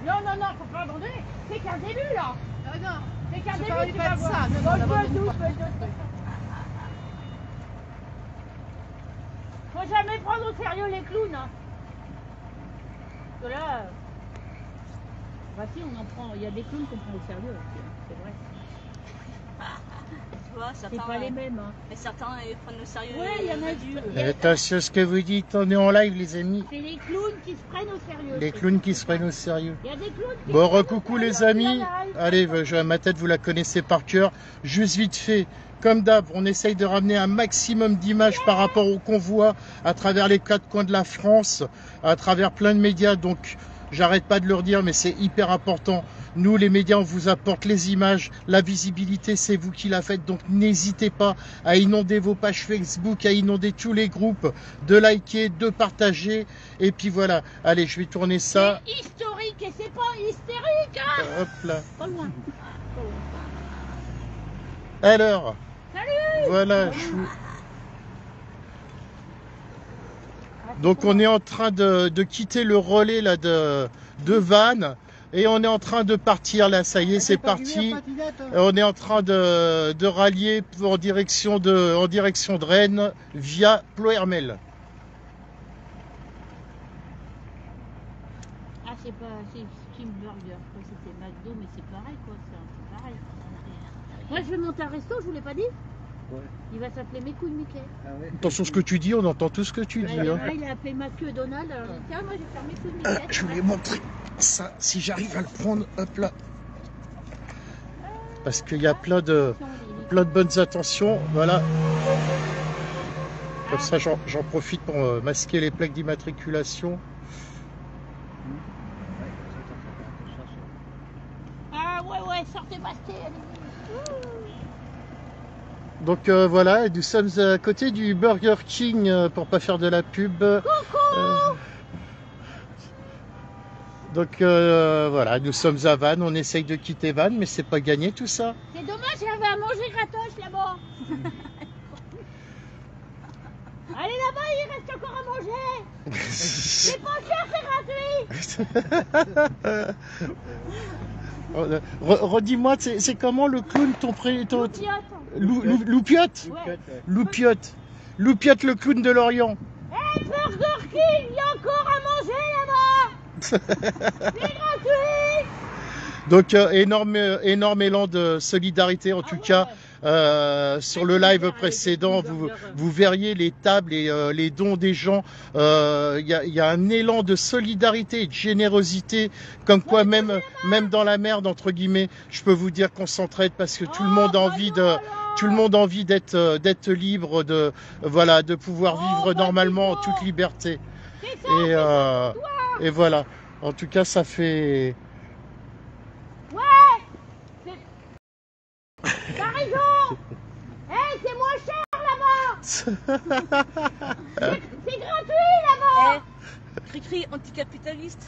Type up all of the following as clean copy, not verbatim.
Non, non, non, faut pas abandonner. C'est qu'un début, là. Ah non. C'est qu'un Je début, parlais tu pas vas de voir. ça. Non, non, Bon, n'abandonne pas. Faut jamais prendre au sérieux les clowns, hein. Parce que là... Bah si, on en prend... Il y a des clowns qu'on prend au sérieux, c'est vrai. Tu vois, certains, C'est pas les mêmes, hein. mais certains ils prennent au sérieux. Ouais, il y en a... Attention à ce que vous dites, on est en live les amis. C'est les clowns qui se prennent au sérieux. Les clowns qui se prennent au sérieux. Il y a des clowns qui Bon, se prennent au recoucou sérieux, les amis. live. Allez, ma tête, vous la connaissez par cœur. Juste vite fait, comme d'hab, on essaye de ramener un maximum d'images par rapport au convoi à travers les quatre coins de la France, à travers plein de médias. Donc, j'arrête pas de le redire, mais c'est hyper important. Nous, les médias, on vous apporte les images, la visibilité, c'est vous qui la faites. Donc, n'hésitez pas à inonder vos pages Facebook, à inonder tous les groupes, de liker, de partager. Et puis voilà. Allez, je vais tourner ça. C'est historique et c'est pas hystérique, hein. Hop là. Pas loin. Alors. Salut. Voilà. Donc, on est en train de quitter le relais là de Vannes. Et on est en train de partir là, ça y est, c'est parti. On est en train de rallier en direction de Rennes via Ploërmel. Ah, c'est pas... C'est King Burger, quoi. C'était McDo, mais c'est pareil, quoi. C'est pareil. Moi, je vais monter un resto, je vous l'ai pas dit. Ouais. Il va s'appeler Mes couilles Mickey. Ah ouais. Attention ce que tu dis, on entend tout ce que tu dis. Ouais, Hein. là, il a appelé ma queue Donald. Alors, il dit, tiens, moi, je vais faire Mes couilles Mickey. Je voulais montrer ça, si j'arrive à le prendre, hop là. Parce qu'il y a plein de bonnes intentions, voilà. Comme ça, j'en profite pour masquer les plaques d'immatriculation. Ah, ouais, sortez, bastez, allez-y. Donc voilà, nous sommes à côté du Burger King pour pas faire de la pub. Donc voilà, nous sommes à Vannes, on essaye de quitter Vannes, mais c'est pas gagné tout ça. C'est dommage, il y avait à manger gratos là-bas. Allez là-bas, il reste encore à manger. C'est pas cher, c'est gratuit. Redis-moi, c'est comment le clown, ton prénom? Loupiote. Loupiote. Ouais. Loupiote. Loupiote, le clown de Lorient. Hey, Burger King, il y a encore à manger là-bas. C'est gratuit. Donc énorme élan de solidarité en tout cas. Sur le live précédent, vous verriez les tables et les dons des gens. Il y a un élan de solidarité et de générosité, comme quoi même dans la merde entre guillemets, je peux vous dire qu'on s'entraide parce que tout le monde a envie d'être libre, de pouvoir vivre normalement en toute liberté. Et voilà. En tout cas, ça fait. T'as raison. Hey, c'est moins cher là-bas. C'est gratuit là-bas. Cri-cri anticapitaliste.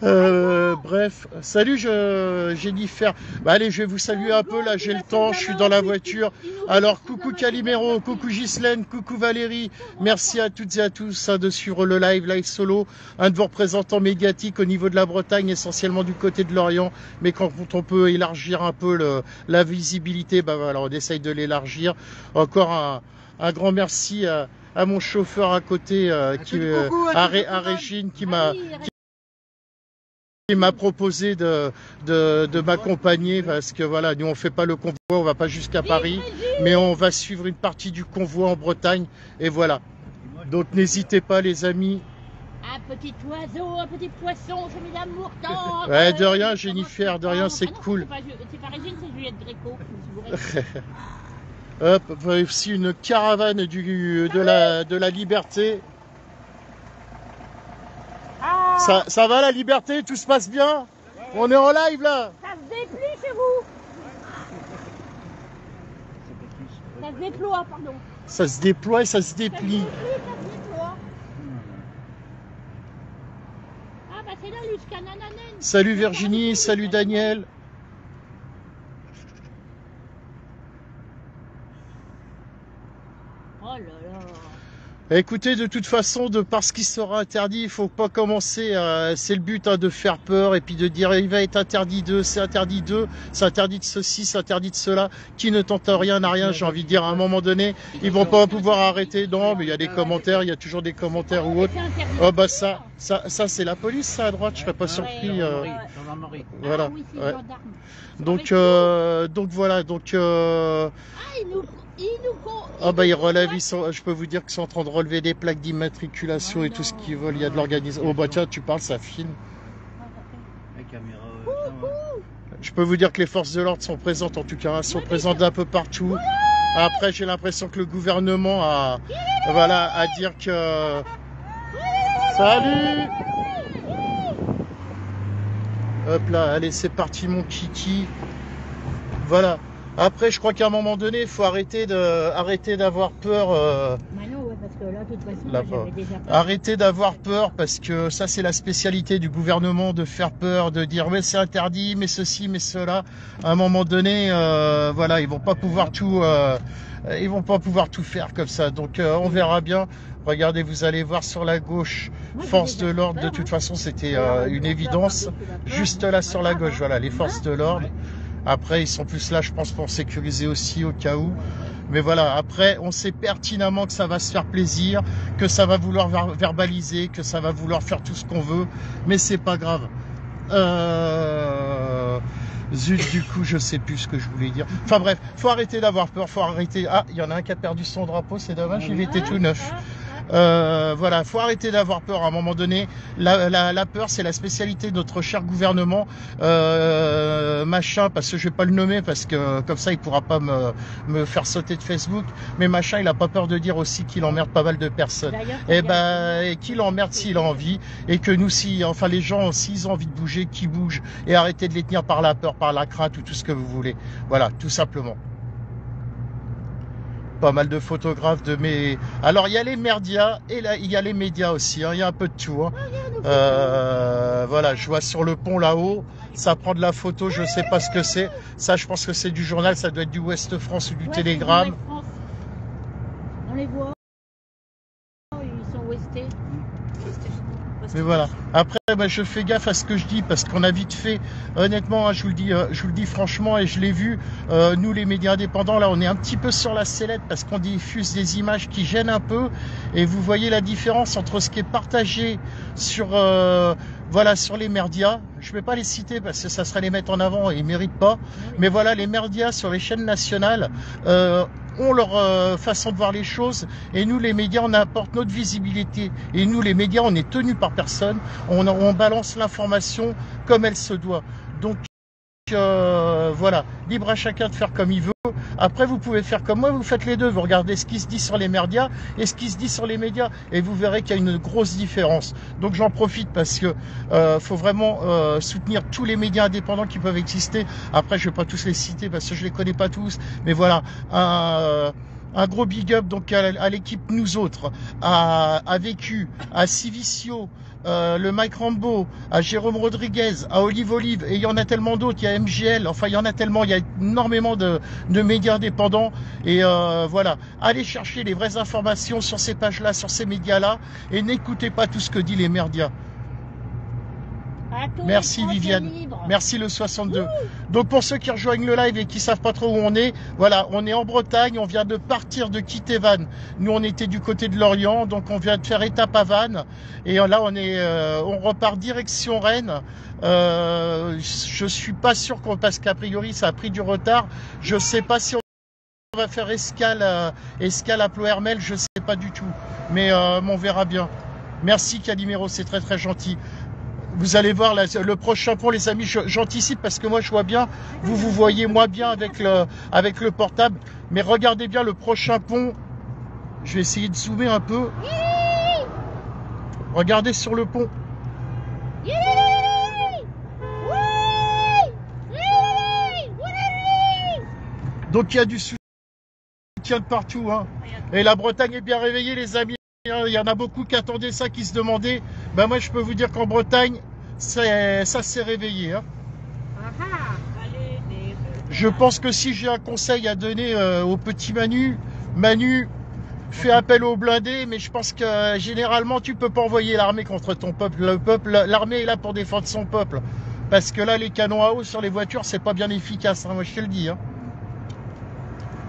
Bref, salut Jennifer. Bah, allez, je vais vous saluer un peu là, j'ai le temps, je suis dans la voiture. Alors coucou Calimero, coucou Ghislaine, coucou Valérie. Merci à toutes et à tous de suivre le live solo, un de vos représentants médiatiques au niveau de la Bretagne, essentiellement du côté de Lorient. Mais quand on peut élargir un peu la visibilité, bah voilà, on essaye de l'élargir. Encore un grand merci à mon chauffeur à côté, à Régine, qui m'a proposé de m'accompagner parce que voilà, nous on fait pas le convoi, on va pas jusqu'à Paris, mais on va suivre une partie du convoi en Bretagne et voilà. Donc n'hésitez pas les amis. Un petit oiseau, un petit poisson, je mets l'amour tendre. Ouais, de rien Jennifer, de rien, c'est cool. C'est pas Régine, c'est Juliette Gréco. Hop, aussi une caravane de la liberté. Ah, Ça va la liberté, tout se passe bien? On est en live là. ça se déplie chez vous. Ça se déploie, pardon. Ça se déploie et ça se déplie. Ça se déploie. Ah bah c'est là jusqu'à Nananen. Salut Virginie, salut Daniel. Oh là là. Écoutez, de toute façon, de par ce qui sera interdit, il faut pas commencer, c'est le but, hein, de faire peur et puis de dire il va être interdit de, c'est interdit de, c'est interdit de ceci, c'est interdit de cela. Qui ne tente rien n'a rien, j'ai envie de dire. À un moment donné, ils vont pas pouvoir arrêter. Non, mais il y a des commentaires, il y a toujours des commentaires ou autres. Oh bah ça c'est la police, ça à droite, je serais pas surpris. Voilà. Ah oui, c'est Ouais. gendarme. Donc voilà, donc. Ah bah ils relèvent, je peux vous dire qu'ils sont en train de relever des plaques d'immatriculation et tout ce qu'ils veulent. Il y a de l'organisation. Oh bah tiens, tu parles, ça filme. La caméra. Je peux vous dire que les forces de l'ordre sont présentes, en tout cas, hein, sont présentes d'un peu partout. Après, j'ai l'impression que le gouvernement a dire que. Salut. Hop là, allez, c'est parti mon kiki. Voilà. Après, je crois qu'à un moment donné, il faut arrêter d'avoir peur. Mano, ouais, parce que là, de toute façon, Là, j'avais déjà peur. Arrêtez d'avoir peur parce que ça, c'est la spécialité du gouvernement de faire peur, de dire mais c'est interdit, mais ceci, mais cela. À un moment donné, voilà, ils vont pas pouvoir tout faire comme ça. Donc, on verra bien. Regardez, vous allez voir sur la gauche, Moi, j'ai force déjà de l'ordre. peur, De toute hein. façon, c'était une évidence. Juste là sur la gauche, voilà, les forces de l'ordre. Après, ils sont plus là, je pense, pour sécuriser aussi au cas où. Mais voilà, après, on sait pertinemment que ça va se faire plaisir, que ça va vouloir verbaliser, que ça va vouloir faire tout ce qu'on veut. Mais c'est pas grave. Zut, du coup, je sais plus ce que je voulais dire. Enfin bref, faut arrêter d'avoir peur, faut arrêter. Ah, il y en a un qui a perdu son drapeau, c'est dommage, il était tout neuf. Voilà, faut arrêter d'avoir peur à un moment donné. La peur, c'est la spécialité de notre cher gouvernement, machin, parce que je vais pas le nommer parce que comme ça il pourra pas me faire sauter de Facebook. Mais machin, il a pas peur de dire aussi qu'il emmerde pas mal de personnes. Et qu'il emmerde s'il a envie, et que nous, enfin les gens, s'ils ont envie de bouger, qu'ils bougent, et arrêtez de les tenir par la peur, par la crainte ou tout ce que vous voulez. Voilà, tout simplement. Pas mal de photographes de mes. Alors il y a les merdias et là il y a les médias aussi. Hein. Il y a un peu de tout. Hein. Voilà, je vois sur le pont là-haut, ça prend de la photo. Je sais pas ce que c'est. Ça, je pense que c'est du journal. Ça doit être du Ouest France ou du Télégramme. On les voit. Ils sont ouestés. Mais voilà. Après, bah, je fais gaffe à ce que je dis parce qu'on a vite fait. Honnêtement, hein, je vous le dis franchement et je l'ai vu. Nous, les médias indépendants, là, on est un petit peu sur la sellette parce qu'on diffuse des images qui gênent un peu. Et vous voyez la différence entre ce qui est partagé sur, voilà, sur les merdias. Je vais pas les citer parce que ça serait les mettre en avant et ils méritent pas. Mais voilà, les merdias sur les chaînes nationales. Ont leur façon de voir les choses et nous les médias on apporte notre visibilité et nous les médias on est tenus par personne, on balance l'information comme elle se doit. Donc voilà, libre à chacun de faire comme il veut. Après vous pouvez faire comme moi, vous faites les deux, vous regardez ce qui se dit sur les merdias et ce qui se dit sur les médias et vous verrez qu'il y a une grosse différence. Donc j'en profite parce que faut vraiment soutenir tous les médias indépendants qui peuvent exister. Après je vais pas tous les citer parce que je les connais pas tous, mais voilà, un gros big up donc à l'équipe Nous Autres, à Vécu, à Civicio, le Mike Rambo, à Jérôme Rodriguez, à Olive, et il y en a tellement d'autres, il y a MGL, enfin il y en a tellement, il y a énormément de médias indépendants, et voilà, allez chercher les vraies informations sur ces pages-là, sur ces médias-là, et n'écoutez pas tout ce que dit les merdias. Merci Viviane, merci le 62. Donc pour ceux qui rejoignent le live et qui savent pas trop où on est, voilà, on est en Bretagne, on vient de partir de quitter Vannes. Nous on était du côté de Lorient, donc on vient de faire étape à Vannes et là on repart direction Rennes. Je suis pas sûr parce qu'a priori ça a pris du retard. Je sais pas si on va faire escale à Plohermel, je sais pas du tout, mais on verra bien. Merci Calimero, c'est très très gentil. Vous allez voir le prochain pont, les amis, j'anticipe parce que moi je vois bien, vous voyez moi bien avec le portable, mais regardez bien le prochain pont. Je vais essayer de zoomer un peu. Regardez sur le pont. Donc il y a du soutien de partout, hein. Et la Bretagne est bien réveillée, les amis. Il y en a beaucoup qui attendaient ça, qui se demandaient. Ben moi, je peux vous dire qu'en Bretagne, ça s'est réveillé. Hein. Je pense que si j'ai un conseil à donner au petit Manu, fais appel aux blindés, mais je pense que généralement tu peux pas envoyer l'armée contre ton peuple. L'armée est là pour défendre son peuple. Parce que là, les canons à eau sur les voitures, c'est pas bien efficace, hein, moi je te le dis. Hein.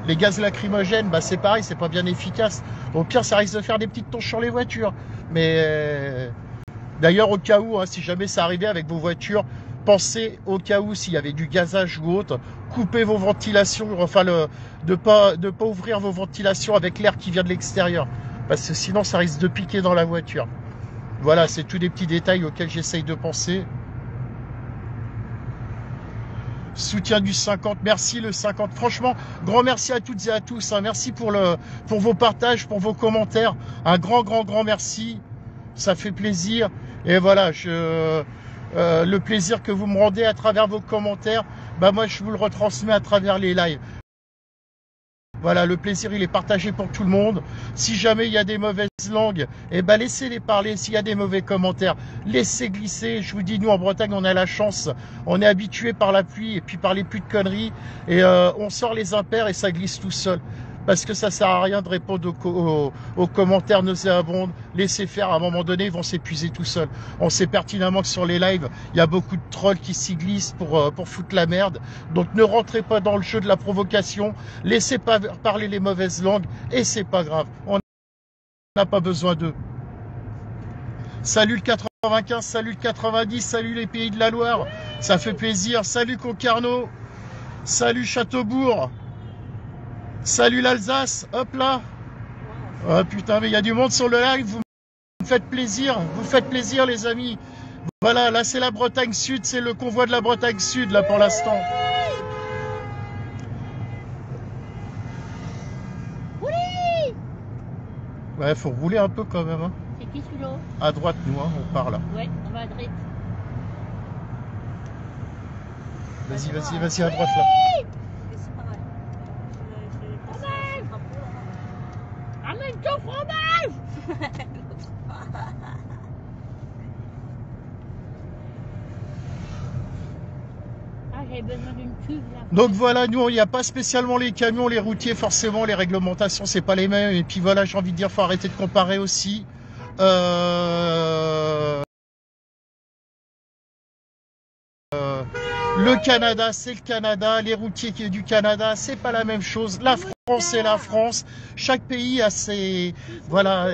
Les gaz lacrymogènes, bah c'est pareil, c'est pas bien efficace. Au pire, ça risque de faire des petites tonches sur les voitures. Mais d'ailleurs, au cas où, hein, si jamais ça arrivait avec vos voitures, pensez au cas où s'il y avait du gazage ou autre, coupez vos ventilations, enfin de pas ouvrir vos ventilations avec l'air qui vient de l'extérieur, parce que sinon ça risque de piquer dans la voiture. Voilà, c'est tous des petits détails auxquels j'essaye de penser. Soutien du 50, merci le 50. Franchement, grand merci à toutes et à tous. Hein. Merci pour vos partages, pour vos commentaires. Un grand merci. Ça fait plaisir. Et voilà, le plaisir que vous me rendez à travers vos commentaires, bah moi je vous le retransmets à travers les lives. Voilà, le plaisir il est partagé pour tout le monde. Si jamais il y a des mauvaises langues, eh ben laissez-les parler. S'il y a des mauvais commentaires, laissez glisser. Je vous dis, nous en Bretagne, on a la chance. On est habitué par la pluie et puis par les pluies de conneries. Et on sort les impairs et ça glisse tout seul. Parce que ça sert à rien de répondre aux commentaires nauséabonds. Laissez faire, à un moment donné, ils vont s'épuiser tout seuls. On sait pertinemment que sur les lives, il y a beaucoup de trolls qui s'y glissent pour foutre la merde. Donc ne rentrez pas dans le jeu de la provocation. Laissez pas parler les mauvaises langues et c'est pas grave. On n'a pas besoin d'eux. Salut le 95, salut le 90, salut les pays de la Loire. Ça fait plaisir. Salut Concarneau. Salut Châteaubourg. Salut l'Alsace, hop là. Oh putain, mais il y a du monde sur le live, vous me faites plaisir les amis. Voilà, là c'est la Bretagne Sud, c'est le convoi de la Bretagne Sud là pour l'instant. Oui. Ouais, faut rouler un peu quand même. Hein. C'est qui celui-là? À droite, nous, hein, on part là. Ouais, on va à droite. Vas-y, à droite là. Amène ton fromage. Ah, j'avais besoin d'une cuve là. Donc voilà, nous, il n'y a pas spécialement les camions, les routiers, forcément, les réglementations, c'est pas les mêmes. Et puis voilà, j'ai envie de dire, faut arrêter de comparer aussi. Le Canada, c'est le Canada. Les routiers qui est du Canada, c'est pas la même chose. La France, c'est la France. Chaque pays a ses, voilà,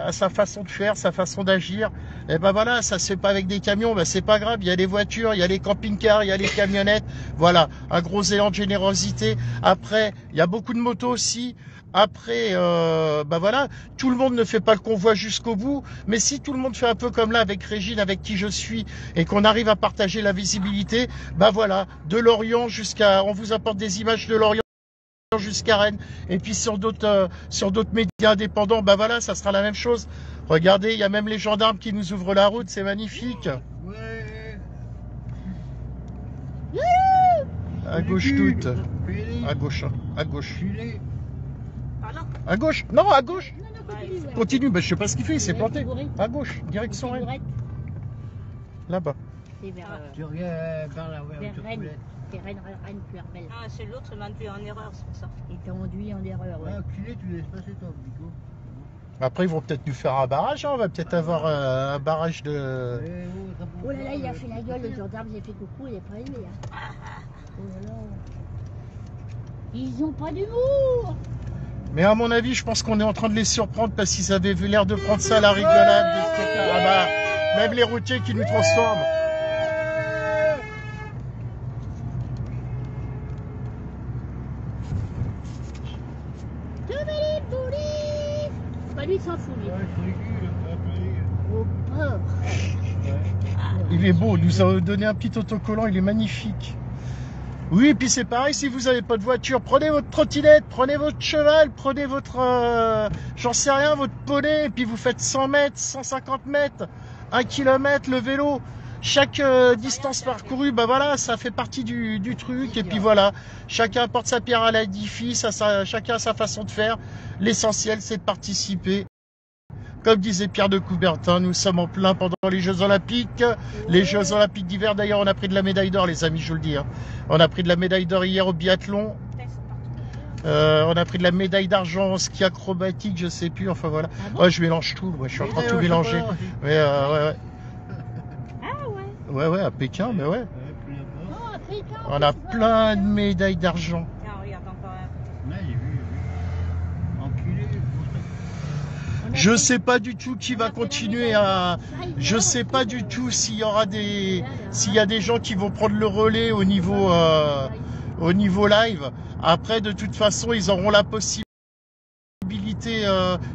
a sa façon de faire, sa façon d'agir. Et ben voilà, ça se fait pas avec des camions, ben c'est pas grave. Il y a les voitures, il y a les camping-cars, il y a les camionnettes. Voilà, un gros élan de générosité. Après, il y a beaucoup de motos aussi. Après, bah voilà, tout le monde ne fait pas le convoi jusqu'au bout, mais si tout le monde fait un peu comme là avec Régine, avec qui je suis, et qu'on arrive à partager la visibilité, bah voilà, de Lorient jusqu'à, on vous apporte des images de Lorient jusqu'à Rennes, et puis sur d'autres médias indépendants, bah voilà, ça sera la même chose. Regardez, il y a même les gendarmes qui nous ouvrent la route, c'est magnifique. Ouais. À gauche toute, à gauche, à gauche. À gauche, non, à gauche. Continue, ben, je sais pas ce qu'il fait, il s'est planté. À gauche, direction Rennes. Là-bas. C'est vers, Tu regardes par là, ouais, vers avec Rennes. le poulet. C'est Rennes, Puerbelle. Ah, c'est l'autre qui m'a induit en erreur, c'est pour ça. Et t'as induit en erreur, ouais. Ah, culé, tu laisses passer ton bico. Après, ils vont peut-être nous faire un barrage, hein. On va peut-être avoir un barrage de... Oh là là, il a fait la gueule, le gendarme, j'ai fait coucou, il est pas aimé. Hein. Oh là là. Ils ont pas d'humour. Mais à mon avis, je pense qu'on est en train de les surprendre parce qu'ils avaient vu l'air de prendre ça à la rigolade. Ah bah, même les routiers qui nous transforment. Bah lui, il s'en fout, lui. Ouais, c'est rigolo, Oh, pauvre. Il est beau, il nous a donné un petit autocollant, il est magnifique. Oui, et puis c'est pareil, si vous n'avez pas de voiture, prenez votre trottinette, prenez votre cheval, prenez votre, j'en sais rien, votre poney, et puis vous faites 100 mètres, 150 mètres, 1 kilomètre, le vélo. Chaque distance parcourue, bah voilà, ça fait partie du truc, et puis voilà, chacun apporte sa pierre à l'édifice, chacun a sa façon de faire. L'essentiel, c'est de participer. Comme disait Pierre de Coubertin, nous sommes en plein pendant les Jeux Olympiques. Les Jeux Olympiques d'hiver, d'ailleurs, on a pris de la médaille d'or, les amis, je vous le dis. Hein. On a pris de la médaille d'or hier au biathlon. On a pris de la médaille d'argent en ski acrobatique, je sais plus, enfin voilà. Ah bon? Ouais, je mélange tout, ouais, je suis en train de tout mélanger. Mais ouais. Ah ouais. Ouais, ouais, à Pékin, mais ouais. Peu importe. Oh, Pékin, On a plein de médailles d'argent. Tiens, regarde encore un. Ouais, j'ai vu. Enculé. On a Je fait- sais pas du tout qui on va a fait la continuer médaille à... d'argent. Je sais pas du tout s'il y aura s'il y a des gens qui vont prendre le relais au niveau live. Après, de toute façon, ils auront la possibilité.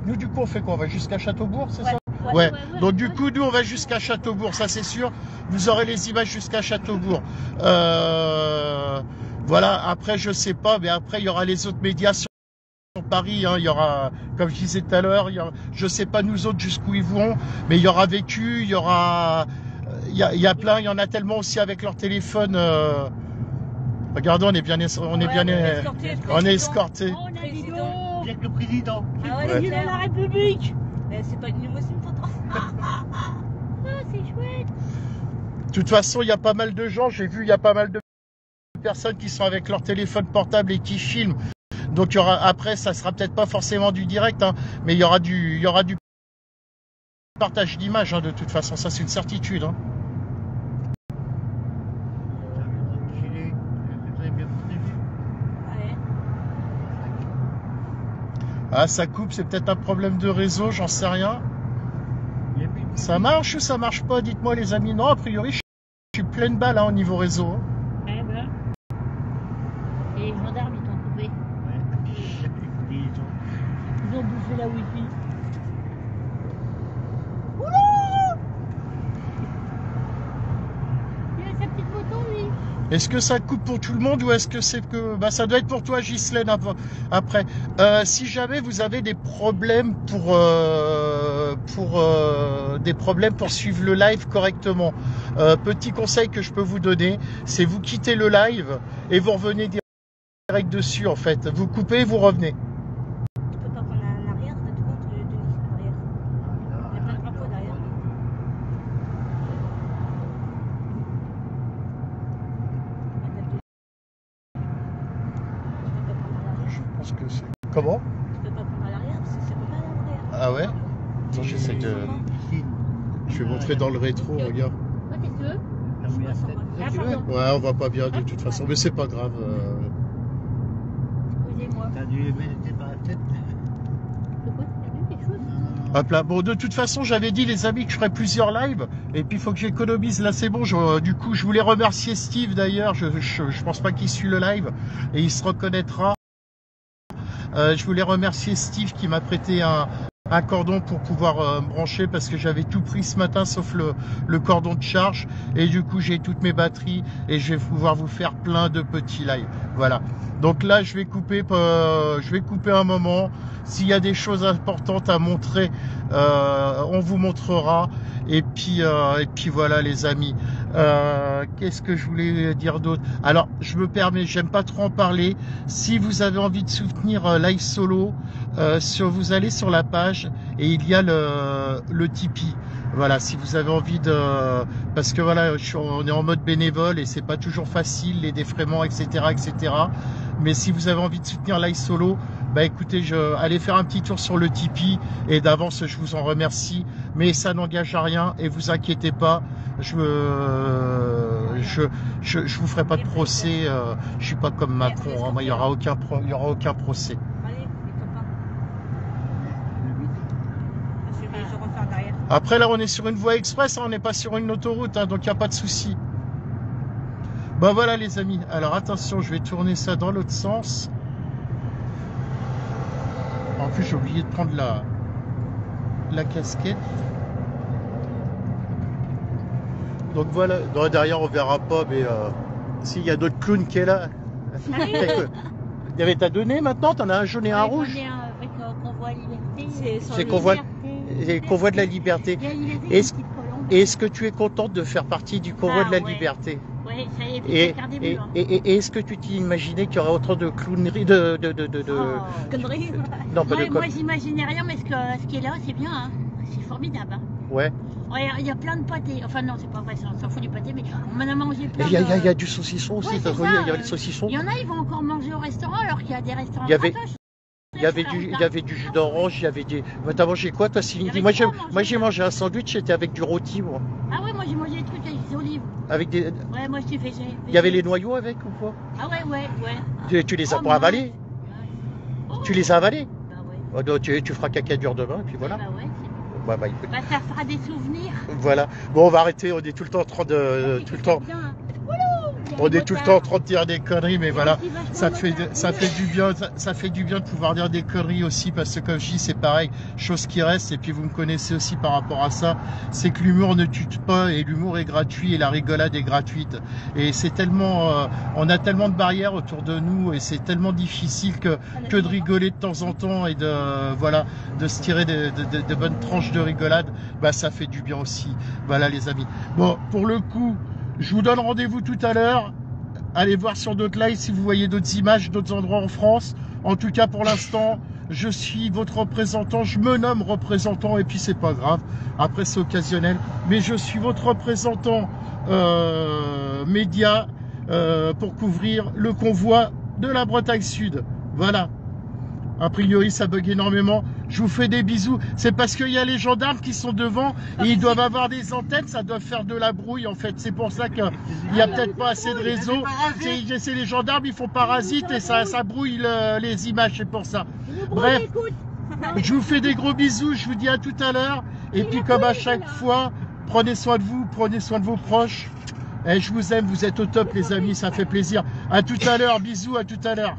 Nous, du coup, on fait quoi? On va jusqu'à Châteaubourg, c'est ça? Ouais. Donc, du coup, nous, on va jusqu'à Châteaubourg, ça c'est sûr. Vous aurez les images jusqu'à Châteaubourg. Voilà. Après, je sais pas, mais après, il y aura les autres médias sur Paris. Hein. Il y aura, comme je disais tout à l'heure, je sais pas nous autres jusqu'où ils vont, mais il y aura Vécu, il y aura, il y a plein, il y en a tellement aussi avec leur téléphone. Regardez, on est bien escorté. On est escorté. Oh, on a dit Président. donc. Avec le président. Ah Le ouais, président de la République. c'est pas une limousine pourtant. Ah, c'est chouette. De toute façon, il y a pas mal de gens, j'ai vu, il y a pas mal de personnes qui sont avec leur téléphone portable et qui filment. Donc il y aura, après, ça sera peut-être pas forcément du direct, hein, mais il y aura du partage d'images, hein, de toute façon, ça c'est une certitude. Hein. Enculé. Très bien protégé. Ouais. Ah, ça coupe, c'est peut-être un problème de réseau, j'en sais rien. Il y a plus de- Ça marche ou ça marche pas? Dites-moi les amis. Non, a priori, je suis pleine balle hein, au niveau réseau. Hein. Eh ben. Et les gendarmes, ils t'ont coupé. Ouais. Ils ont bouffé la wifi. Il a sa petite moto, lui. Est-ce que ça coupe pour tout le monde ou est-ce que c'est que... Bah, ça doit être pour toi, Ghislaine, après. Si jamais vous avez des problèmes pour suivre le live correctement, petit conseil que je peux vous donner, c'est vous quittez le live et vous revenez direct dessus, en fait. Vous coupez, vous revenez. Tu peux pas prendre un arrière, de tout contre Denis, arrière. Il y a plein de drapeaux derrière. Je pense que c'est... Comment? Tu peux pas prendre à l'arrière parce que c'est pas à l'arrière. Ah ouais? Attends, j'essaie de... Je vais montrer dans le rétro, regarde. Toi, t'es sûr? Fermez la tête. Ah, pardon. Ouais, on va pas bien de toute façon, mais c'est pas grave. Excusez-moi. T'as dû mettre par la tête. De quoi? T'as vu quelque chose? Hop là, bon, de toute façon, j'avais dit les amis que je ferais plusieurs lives, et puis il faut que j'économise, là c'est bon, du coup, je voulais remercier Steve d'ailleurs, je pense pas qu'il suit le live, et il se reconnaîtra. Je voulais remercier Steve qui m'a prêté un cordon pour pouvoir me brancher parce que j'avais tout pris ce matin sauf le cordon de charge et du coup j'ai toutes mes batteries et je vais pouvoir vous faire plein de petits lives. Voilà. Donc là je vais couper un moment. S'il y a des choses importantes à montrer, on vous montrera. Et puis voilà les amis. Qu'est-ce que je voulais dire d'autre? Alors je me permets, j'aime pas trop en parler. Si vous avez envie de soutenir Live Solo, vous allez sur la page et il y a le Tipeee. Voilà, si vous avez envie de... Parce que voilà, on est en mode bénévole et c'est pas toujours facile, les défraiements, etc., etc. Mais si vous avez envie de soutenir Live Solo, bah écoutez, allez faire un petit tour sur le Tipeee et d'avance, je vous en remercie. Mais ça n'engage à rien et vous inquiétez pas, je vous ferai pas de procès. Je suis pas comme Macron, hein, moi, il y aura aucun procès. Allez, les copains. Je refaire derrière. Après là on est sur une voie express, hein, on n'est pas sur une autoroute, hein, donc il n'y a pas de souci. Bah voilà les amis, alors attention, je vais tourner ça dans l'autre sens. En plus j'ai oublié de prendre la casquette. Donc voilà, non, derrière on verra pas, mais s'il y a d'autres clowns qui est là. Il y avait ta donnée maintenant, t'en as un jaune et un rouge. J'en ai un avec Convoi Liberté. C'est Convoi de la Liberté. Est-ce que tu es contente de faire partie du Convoi de la Liberté? Oui, ça y est, Et, faire des murs. et est-ce que tu t'imaginais qu'il y aurait autant de clowneries Conneries. Non, pas Ouais, de moi, j'imaginais rien, mais ce qui est là, c'est bien. Hein. C'est formidable. Hein. Ouais. Ouais, il y a plein de pâtés. Enfin non, c'est pas vrai, on s'en fout du pâté, mais on en a mangé plein. Il y a du saucisson aussi, Ouais, t'as c'est vu, ça, il y a les saucissons. Il y en a, ils vont encore manger au restaurant alors qu'il y a des restaurants. Il y avait- fantoches. Il y avait du jus d'orange, il y avait des... T'as mangé quoi toi, Cindy? Il y Moi avait j'ai quoi à manger, j'ai mangé un sandwich, c'était avec du rôti, moi. Ah ouais, moi j'ai mangé des trucs avec des olives. Avec des... Ouais, moi je suis végé. Il y avait les noyaux avec ou quoi? Ah ouais. Tu les as Oh, pas avalés? mince. Ouais. Tu les as avalés? Bah ouais. Oh, donc, tu feras caca dur demain, et puis voilà. Bah ouais, c'est bon. Bah, écoute. Bah ça fera des souvenirs. Voilà. Bon, on va arrêter, on est tout le temps en train de... tout le temps... On est tout le temps en train de dire des conneries, mais voilà, ça fait du bien, ça fait du bien de pouvoir dire des conneries aussi, parce que comme je dis, c'est pareil, chose qui reste, et puis vous me connaissez aussi par rapport à ça, c'est que l'humour ne tue pas, et l'humour est gratuit, et la rigolade est gratuite, et c'est tellement, on a tellement de barrières autour de nous, et c'est tellement difficile que de rigoler de temps en temps, et voilà, de se tirer de bonnes tranches de rigolade, bah ça fait du bien aussi, voilà les amis. Bon, pour le coup, je vous donne rendez-vous tout à l'heure. Allez voir sur d'autres lives si vous voyez d'autres images, d'autres endroits en France. En tout cas, pour l'instant, je suis votre représentant. Je me nomme représentant et puis c'est pas grave. Après, c'est occasionnel. Mais je suis votre représentant média pour couvrir le convoi de la Bretagne Sud. Voilà. A priori, ça bug énormément. Je vous fais des bisous. C'est parce qu'il y a les gendarmes qui sont devant et ils doivent avoir des antennes. Ça doit faire de la brouille, en fait. C'est pour ça qu'il n'y a peut-être pas assez de réseau. C'est les gendarmes, ils font parasite et ça brouille les images. C'est pour ça. Bref, je vous fais des gros bisous. Je vous dis à tout à l'heure. Et puis, comme à chaque fois, prenez soin de vous, prenez soin de vos proches. Et je vous aime. Vous êtes au top, les amis. Ça fait plaisir. À tout à l'heure. Bisous, à tout à l'heure.